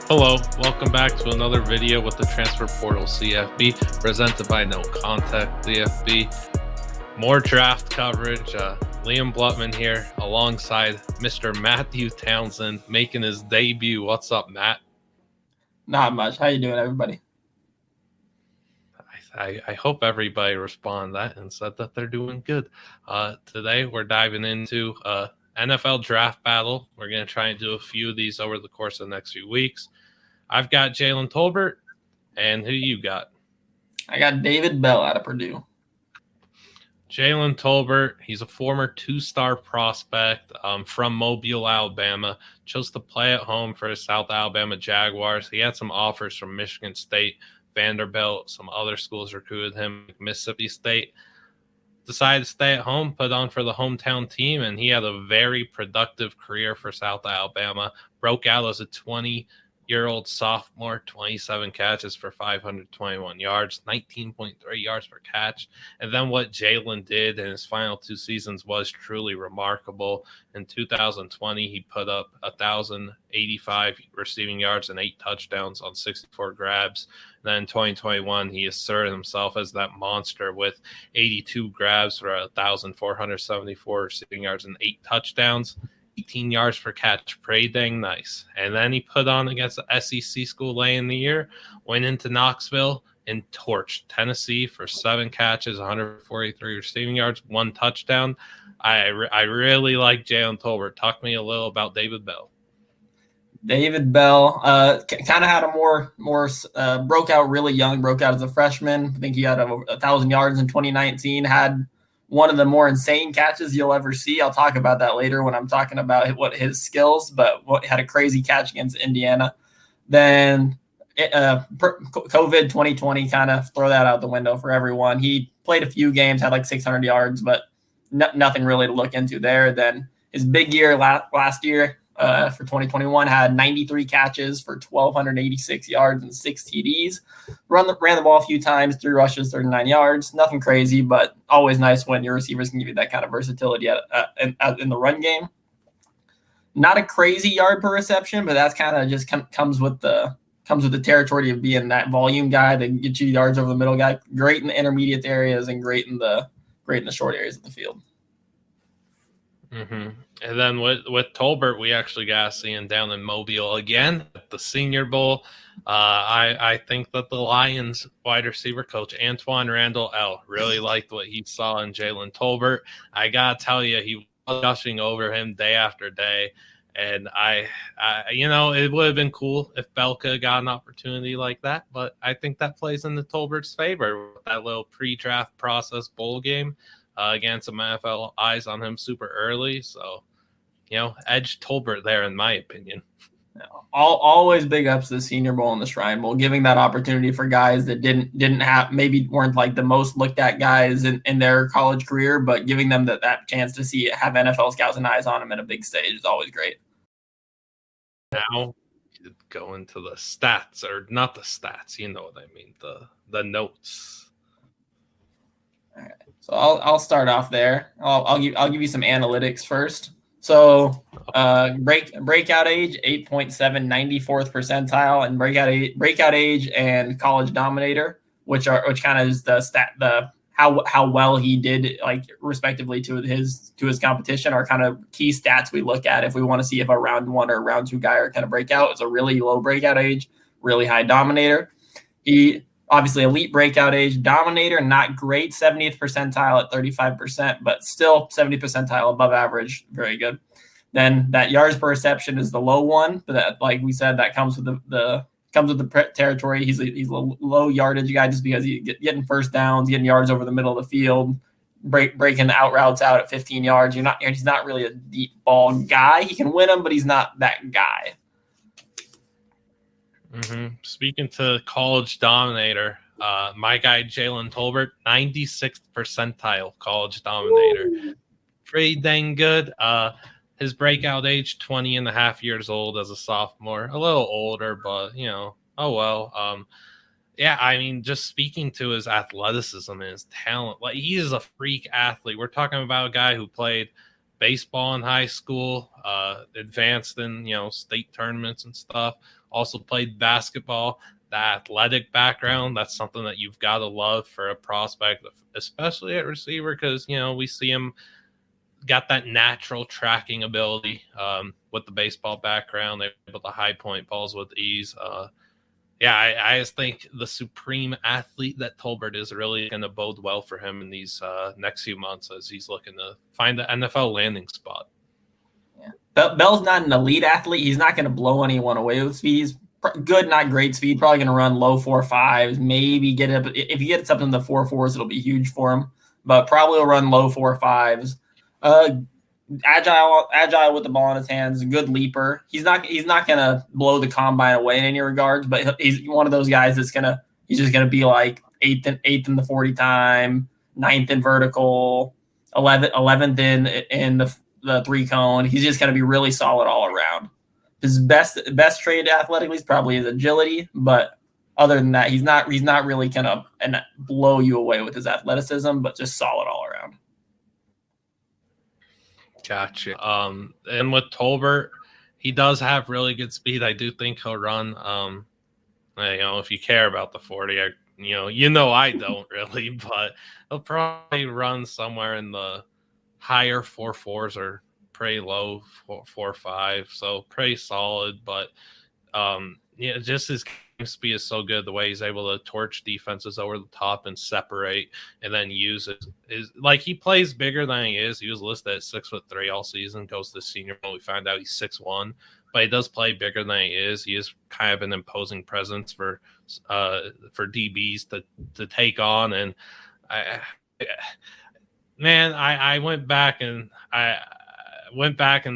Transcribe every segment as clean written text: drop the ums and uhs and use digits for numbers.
Hello, welcome back to another video with the Transfer Portal CFB, presented by NoContextCFB. More draft coverage. Liam Blutman here, alongside Mr. Matthew Townsend, making his debut. What's up, Matt? Not much. How you doing, everybody? I hope everybody responded that and said that they're doing good. Today, we're diving into NFL draft battle. We're going to try and do a few of these over the course of the next few weeks. I've got Jalen Tolbert, and who you got? I got David Bell out of Purdue. Jalen Tolbert, he's a former two-star prospect from Mobile, Alabama. Chose to play at home for his South Alabama Jaguars. He had some offers from Michigan State, Vanderbilt, some other schools recruited him, Mississippi State. Decided to stay at home, put on for the hometown team, and he had a very productive career for South Alabama. Broke out as a 20-year-old sophomore, 27 catches for 521 yards, 19.3 yards per catch. And then what Jalen did in his final two seasons was truly remarkable. In 2020, he put up 1,085 receiving yards and 8 touchdowns on 64 grabs. Then in 2021, he asserted himself as that monster with 82 grabs for 1,474 receiving yards and 8 touchdowns. 18 yards per catch, pretty dang nice. And then he put on against the SEC school late in the year, went into Knoxville and torched Tennessee for 7 catches, 143 receiving yards, 1 touchdown. I really like Jalen Tolbert. Talk to me a little about David Bell. David Bell kind of had a more broke out really young, broke out as a freshman. I think he had 1,000 yards in 2019, had one of the more insane catches you'll ever see. I'll talk about that later when I'm talking about what his skills, but had a crazy catch against Indiana. Then COVID 2020 kind of throw that out the window for everyone. He played a few games, had like 600 yards, but nothing really to look into there. Then his big year last year for 2021 had 93 catches for 1,286 yards and 6 TDs. Ran the ball a few times, 3 rushes, 39 yards. Nothing crazy, but always nice when your receivers can give you that kind of versatility in the run game. Not a crazy yard per reception, but that's kind of just comes with the territory of being that volume guy that gets you yards over the middle guy. Great in the intermediate areas and great in the short areas of the field. Mm-hmm. And then with Tolbert, we actually got to see him down in Mobile again at the Senior Bowl. I think that the Lions wide receiver coach, Antoine Randall L., really liked what he saw in Jalen Tolbert. I got to tell you, he was gushing over him day after day. And I it would have been cool if Belka got an opportunity like that. But I think that plays into Tolbert's favor with that little pre-draft process bowl game. Again, some NFL eyes on him super early. So, edge Tolbert there, in my opinion. Always big ups to the Senior Bowl and the Shrine Bowl, giving that opportunity for guys that didn't have, maybe weren't like the most looked at guys in their college career, but giving them that chance to have NFL scouts and eyes on them at a big stage is always great. Now, go into the stats, or not the stats, you know what I mean, the notes. All right. So I'll start off there. I'll give you some analytics first. So breakout age 8.7, 94th percentile, and breakout age and college dominator, which kind of is the how well he did, like, respectively to his competition, are kind of key stats we look at if we want to see if a round 1 or round 2 guy are kind of breakout. It's a really low breakout age, really high dominator. He obviously elite breakout age, dominator, not great, 70th percentile at 35%, but still 70th percentile above average, very good. Then that yards per reception is the low one, but that, like we said, that comes with the territory. He's a low yardage guy just because he's getting first downs, getting yards over the middle of the field, breaking the out routes out at 15 yards. He's not really a deep ball guy. He can win them, but he's not that guy. Mm-hmm. Speaking to college dominator, my guy Jalen Tolbert, 96th percentile college dominator. Woo! Pretty dang good. His breakout age, 20 and a half years old as a sophomore. A little older, but, oh well. Yeah, I mean, just speaking to his athleticism and his talent, like, he is a freak athlete. We're talking about a guy who played baseball in high school, advanced in, state tournaments and stuff. Also played basketball. The athletic background, that's something that you've got to love for a prospect, especially at receiver, because, we see him got that natural tracking ability with the baseball background. They're able to high point balls with ease. I just think the supreme athlete that Tolbert is really going to bode well for him in these next few months as he's looking to find the NFL landing spot. Yeah. Bell's not an elite athlete. He's not going to blow anyone away with speed. He's good, not great speed. Probably going to run low 4.5s. Maybe get it. If he gets up in the 4.4s, it'll be huge for him. But probably will run low 4.5s. Agile with the ball in his hands. Good leaper. He's not going to blow the combine away in any regards. But he's one of those guys he's just going to be like eighth in the 40 time, 9th in vertical, 11th in the 3-cone. He's just going to be really solid all around. His best trait athletically is probably his agility, but other than that, he's not really going to blow you away with his athleticism, but just solid all around. Gotcha. And with Tolbert, he does have really good speed. I do think he'll run. If you care about the 40, I don't really, but he'll probably run somewhere in the higher 4.4s or pretty low 4.5, so pretty solid. But just his speed is so good. The way he's able to torch defenses over the top and separate, and then use it is like he plays bigger than he is. He was listed at 6'3" all season. Goes to senior bowl, we find out he's 6'1", but he does play bigger than he is. He is kind of an imposing presence for DBs to take on. And I went back and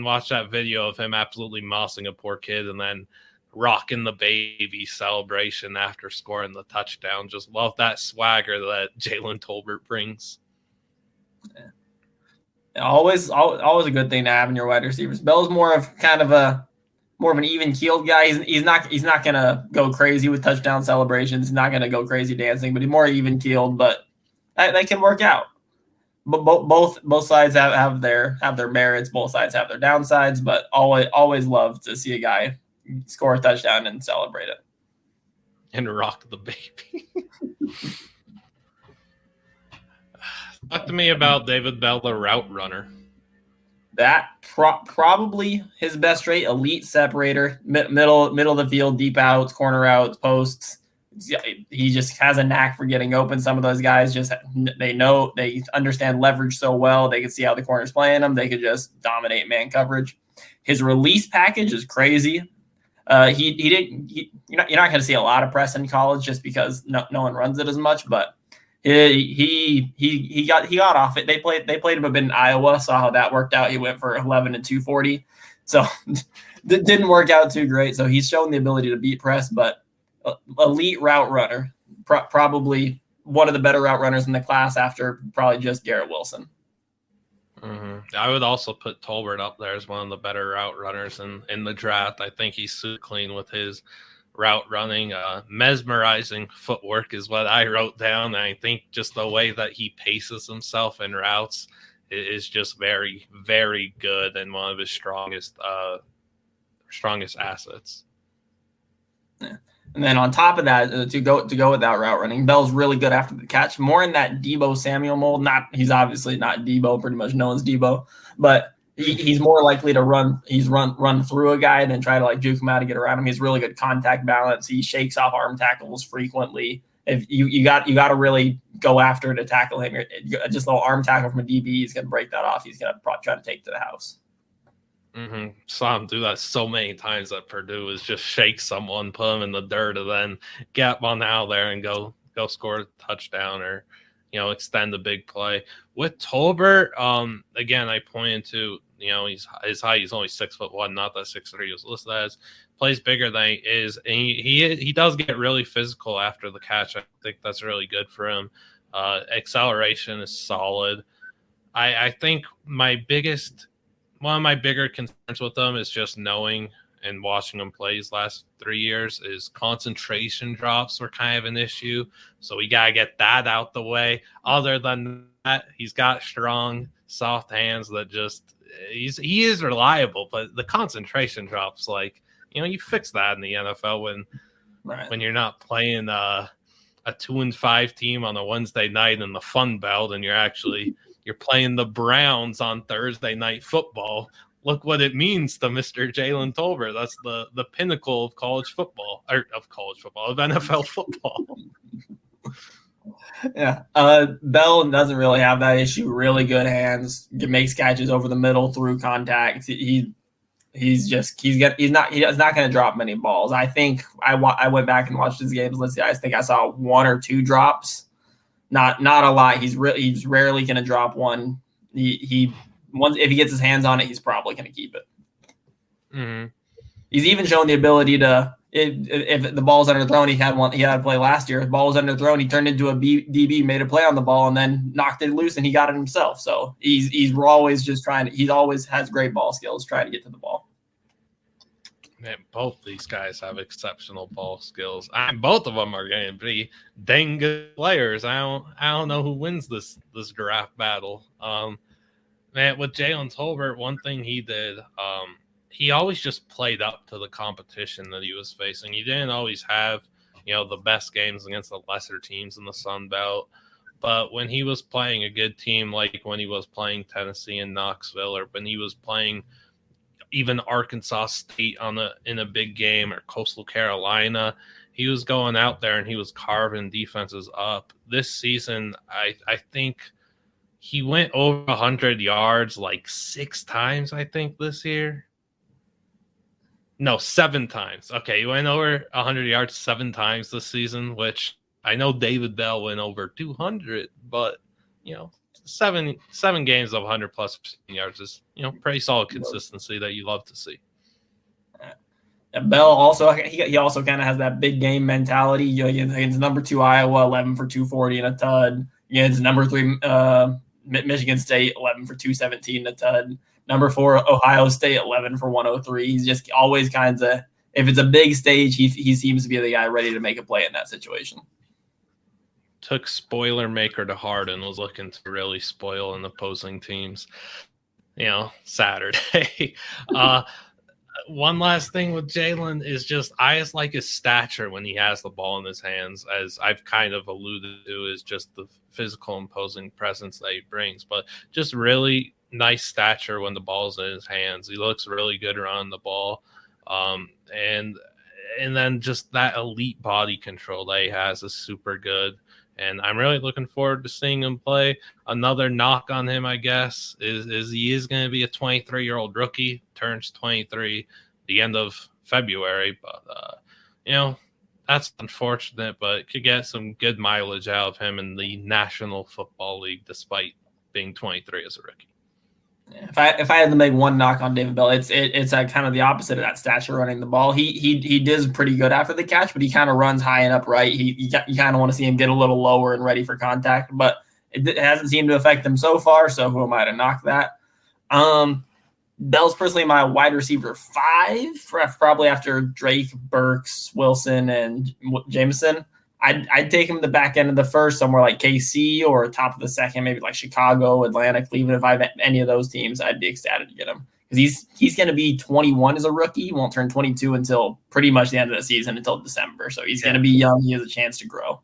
watched that video of him absolutely mossing a poor kid and then rocking the baby celebration after scoring the touchdown. Just love that swagger that Jalen Tolbert brings. Yeah. Always a good thing to have in your wide receivers. Bell's more of an even keeled guy. He's not gonna go crazy with touchdown celebrations. He's not gonna go crazy dancing, but he's more even keeled. But that can work out. But both sides have their merits. Both sides have their downsides. But always love to see a guy score a touchdown and celebrate it and rock the baby. Talk to me about David Bell, the route runner. That probably his best trait: elite separator, middle of the field, deep outs, corner outs, posts. He just has a knack for getting open. Some of those guys they understand leverage so well. They can see how the corner's playing them. They could just dominate man coverage. His release package is crazy. You're not going to see a lot of press in college just because no one runs it as much, but he got off it. They played him a bit in Iowa, saw how that worked out. He went for 11 and 240. So it didn't work out too great. So he's shown the ability to beat press, but elite route runner, probably one of the better route runners in the class after probably just Garrett Wilson. Mm-hmm. I would also put Tolbert up there as one of the better route runners in the draft. I think he's super clean with his route running. Mesmerizing footwork is what I wrote down. And I think just the way that he paces himself in routes is just very, very good and one of his strongest assets. Yeah. And then on top of that, to go with that route running, Bell's really good after the catch. More in that Debo Samuel mold. He's obviously not Debo. Pretty much no one's Debo, but he's more likely to run through a guy than try to like juke him out and get around him. He's really good contact balance. He shakes off arm tackles frequently. If you got to really go after to tackle him. Just a little arm tackle from a DB, he's gonna break that off. He's gonna try to take to the house. Mm-hmm. Saw him do that so many times at Purdue, is just shake someone, put him in the dirt, and then get one out there and go score a touchdown or extend a big play. With Tolbert, again, I pointed to his height. He's only 6'1", not that 6'3" he was listed as. Plays bigger than he is, and he does get really physical after the catch. I think that's really good for him. Acceleration is solid. I think one of my bigger concerns with them is just knowing and watching him play his last 3 years is concentration drops were kind of an issue. So we got to get that out the way. Other than that, he's got strong, soft hands that just he is reliable, but the concentration drops. Like, you fix that in the NFL when you're not playing a 2-5 team on a Wednesday night in the Fun Belt, and you're playing the Browns on Thursday Night Football. Look what it means to Mr. Jalen Tolbert. That's the pinnacle of college football, of NFL football. Yeah. Bell doesn't really have that issue. Really good hands, makes catches over the middle through contact. He's not going to drop many balls. I think I went back and watched his games. Let's see. I think I saw 1 or 2 drops. Not a lot. He's rarely going to drop one. If he gets his hands on it, he's probably going to keep it. Mm-hmm. He's even shown the ability to, if the ball's underthrown, he had a play last year. If the ball was underthrown, he turned into a DB, made a play on the ball, and then knocked it loose, and he got it himself. So he's always just trying to. He always has great ball skills, trying to get to the ball. Man, both these guys have exceptional ball skills. Both of them are going to be dang good players. I don't know who wins this draft battle. Man, with Jalen Tolbert, one thing he did, he always just played up to the competition that he was facing. He didn't always have, the best games against the lesser teams in the Sun Belt. But when he was playing a good team, like when he was playing Tennessee and Knoxville, or when he was playing even Arkansas State in a big game, or Coastal Carolina, he was going out there and he was carving defenses up. This season, I think he went over 100 yards like 6 times, I think, this year. No, 7 times. Okay, he went over 100 yards 7 times this season, which I know David Bell went over 200, but, 7 games of 100+ yards is, pretty solid consistency that you love to see. Bell also, he also kind of has that big game mentality. Against number 2 Iowa, 11 for 240 and a tud. Against number 3 Michigan State, 11 for 217 and a tud. Number 4 Ohio State, 11 for 103. He's just always if it's a big stage, he seems to be the guy ready to make a play in that situation. Took spoiler maker to heart and was looking to really spoil an opposing teams, Saturday. One last thing with Jalen is I just like his stature when he has the ball in his hands, as I've kind of alluded to, is just the physical imposing presence that he brings, but just really nice stature when the ball's in his hands. He looks really good around the ball. And then just that elite body control that he has is super good. And I'm really looking forward to seeing him play. Another knock on him, I guess, is he is going to be a 23-year-old rookie, turns 23 the end of February. But, that's unfortunate, but could get some good mileage out of him in the National Football League, despite being 23 as a rookie. If I had to make one knock on David Bell, it's kind of the opposite of that stature running the ball. He does pretty good after the catch, but he kind of runs high and upright. You kind of want to see him get a little lower and ready for contact, but it hasn't seemed to affect him so far. So who am I to knock that? Bell's personally my wide receiver 5, probably after Drake, Burks, Wilson, and Jameson. I'd take him the back end of the first, somewhere like KC, or top of the second, maybe like Chicago, Atlanta, Cleveland. If I have any of those teams, I'd be ecstatic to get him, because he's going to be 21 as a rookie. He won't turn 22 until pretty much the end of the season, until December. So he's going to be young. He has a chance to grow.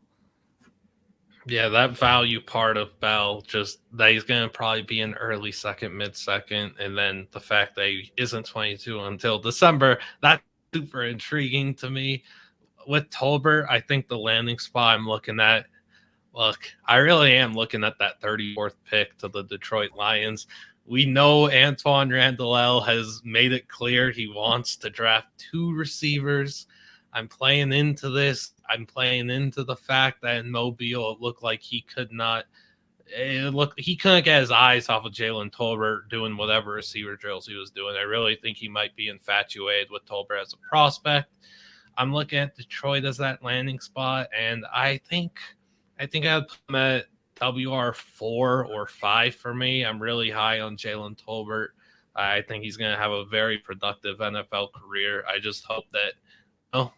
Yeah, that value part of Bell, just that he's going to probably be an early second, mid-second, and then the fact that he isn't 22 until December, that's super intriguing to me. With Tolbert, I think the landing spot I'm looking at, I really am looking at that 34th pick to the Detroit Lions. We know Antoine Randall has made it clear he wants to draft 2 receivers. I'm playing into this. I'm playing into the fact that in Mobile, it looked like he couldn't get his eyes off of Jalen Tolbert doing whatever receiver drills he was doing. I really think he might be infatuated with Tolbert as a prospect. I'm looking at Detroit as that landing spot, and I think I'd put him at WR 4 or 5 for me. I'm really high on Jalen Tolbert. I think he's going to have a very productive NFL career. I just hope that,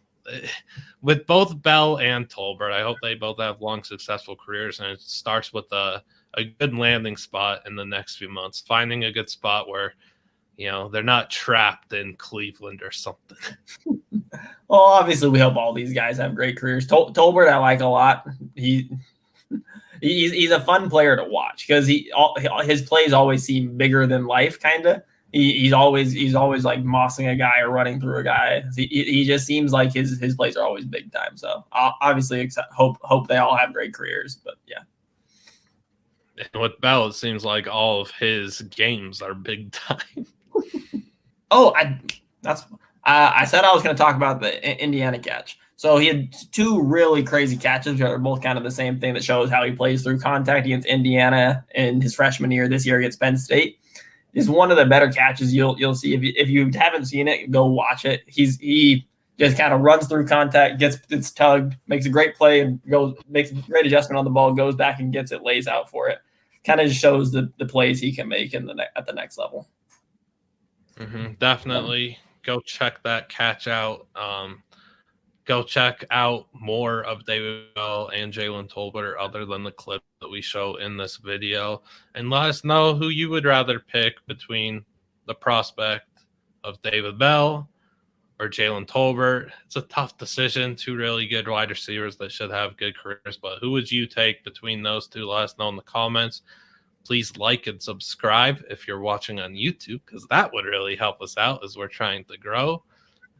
with both Bell and Tolbert, I hope they both have long, successful careers, and it starts with a a good landing spot in the next few months, finding a good spot where, they're not trapped in Cleveland or something. Well, obviously, we hope all these guys have great careers. Tolbert, I like a lot. He's a fun player to watch because his plays always seem bigger than life, kind of. He's always like mossing a guy or running through a guy. He just seems like his plays are always big time. So obviously, hope they all have great careers. But yeah. And with Bell, it seems like all of his games are big time. I said I was going to talk about the Indiana catch. So he had two really crazy catches, which are both kind of the same thing that shows how he plays through contact against Indiana in his freshman year this year against Penn State. Is one of the better catches you'll see. If you haven't seen it, go watch it. He just kind of runs through contact, gets tugged, makes a great play, and makes a great adjustment on the ball, goes back and gets it, lays out for it. Kind of just shows the plays he can make at the next level. Mm-hmm. Definitely go check that catch out. Go check out more of David Bell and Jalen Tolbert other than the clip that we show in this video. And let us know who you would rather pick between the prospect of David Bell or Jalen Tolbert. It's a tough decision. Two really good wide receivers that should have good careers. But who would you take between those two? Let us know in the comments. Please like and subscribe if you're watching on YouTube, because that would really help us out as we're trying to grow.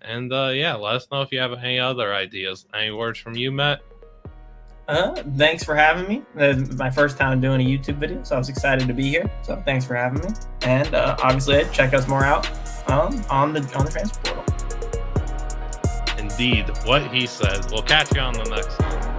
And let us know if you have any other ideas. Any words from you, Matt? Thanks for having me. It's my first time doing a YouTube video, so I was excited to be here. So thanks for having me. And obviously, check us more out on the transfer portal. Indeed, what he said. We'll catch you on the next one.